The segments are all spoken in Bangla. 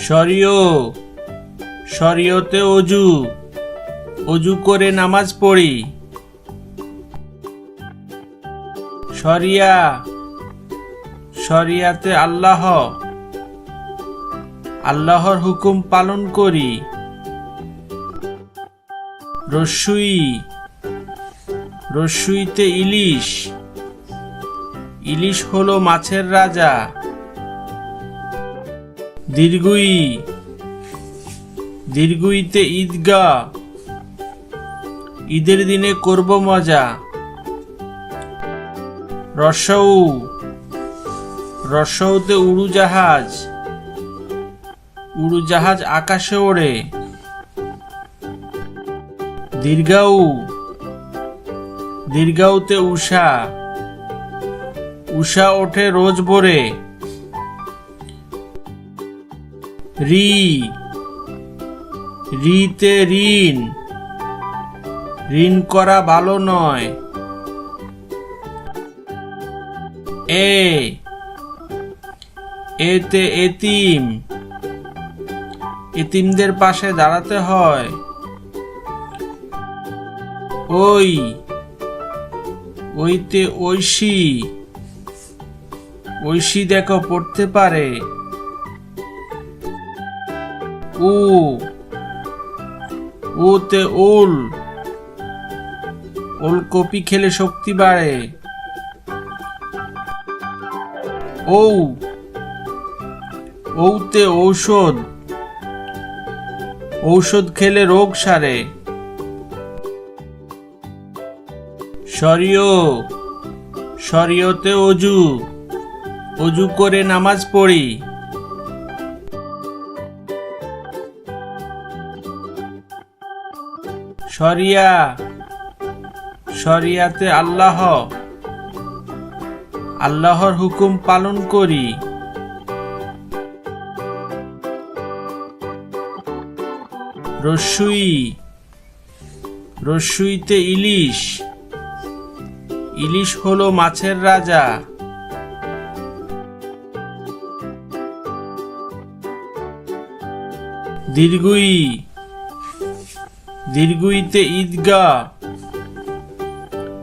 শরিয় শরিয়তে অজু অজু করে নামাজ পড়ি। শরিয়া শরিয়াতে আল্লাহ আল্লাহর হুকুম পালন করি। রস্যই রস্যইতে ইলিশ ইলিশ হলো মাছের রাজা। দীর্ঘই দীর্ঘইতে ঈদগাহ ঈদের দিনে করব মজা। রসৌ রসৌতে উড়োজাহাজ উড়োজাহাজ আকাশে ওড়ে। দীর্ঘাউ দীর্ঘাউতে উষা উষা ওঠে রোজ ভোরে। রি রিতে ঋণ ঋণ করা ভালো নয়। এতে এতিম এতিমদের পাশে দাঁড়াতে হয়। ওইতে ঐশী ঐশী দেখো পড়তে পারে। ওতে ওল ওলকপি খেলে শক্তি বাড়ে। ওতে ঔষধ ঔষধ খেলে রোগ সারে। শরিয় শরিয়তে অজু অজু করে নামাজ পড়ি। শরিয়া শরিয়াতে আল্লাহ আল্লাহর হুকুম পালন করি। রস্যই রস্যইতে ইলিশ ইলিশ হলো মাছের রাজা। দীর্ঘই দীর্ঘইতে ঈদগাহ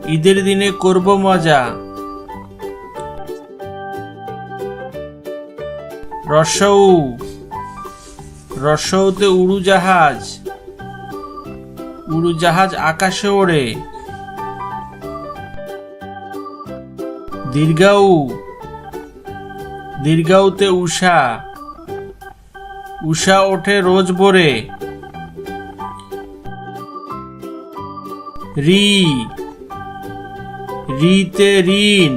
ঈদের দিনে করব মজা। রসৌ রসৌতে উড়োজাহাজ উড়োজাহাজ আকাশে ওড়ে। দীর্ঘাউ দীর্ঘাউতে উষা উষা ওঠে রোজ ভোরে। রি রিতে ঋণ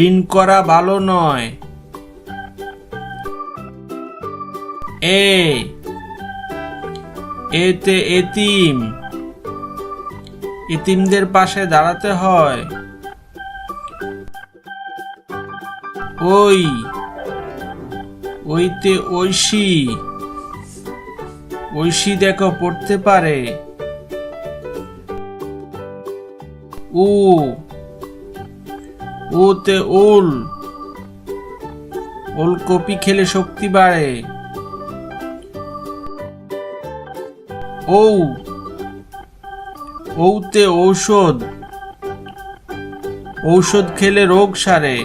ঋণ করা ভালো নয়। এতে এতিম এতিমদের পাশে দাঁড়াতে হয়। ওইতে ঐশী ঐশী দেখো পড়তে পারে। ওতে ওল ওলকপি খেলে শক্তি বাড়ে। ওতে ঔষধ ঔষধ খেলে রোগ সারে।